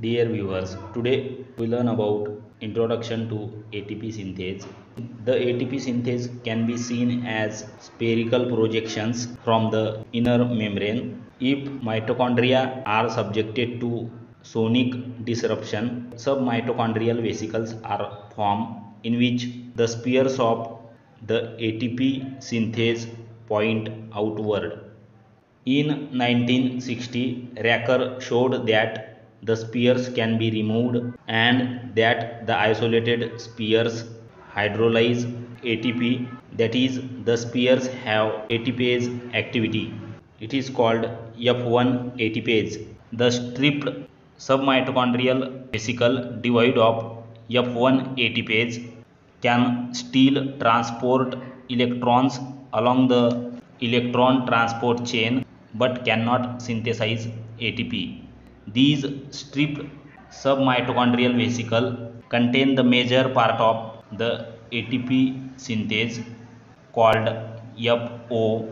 Dear viewers, today we learn about introduction to ATP synthase. The ATP synthase can be seen as spherical projections from the inner membrane. If mitochondria are subjected to sonic disruption, submitochondrial vesicles are formed in which the spheres of the ATP synthase point outward. In 1960, Racker showed that the spheres can be removed and that the isolated spheres hydrolyze ATP, that is, the spheres have ATPase activity. It is called F1 ATPase. The stripped submitochondrial vesicle devoid of F1 ATPase can still transport electrons along the electron transport chain but cannot synthesize ATP. These stripped submitochondrial vesicles contain the major part of the ATP synthase called FO,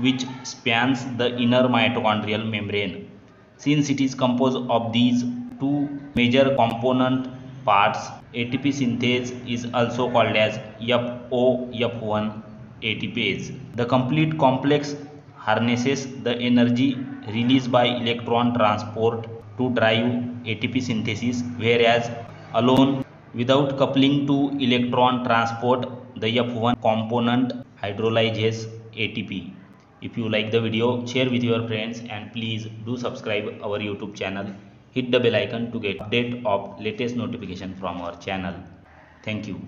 which spans the inner mitochondrial membrane. Since it is composed of these two major component parts, ATP synthase is also called as FOF1 ATPase. The complete complex harnesses the energy released by electron transport to drive ATP synthesis, whereas alone without coupling to electron transport, the F1 component hydrolyzes ATP. If you like the video, share with your friends and please do subscribe our YouTube channel. Hit the bell icon to get update of latest notification from our channel. Thank you.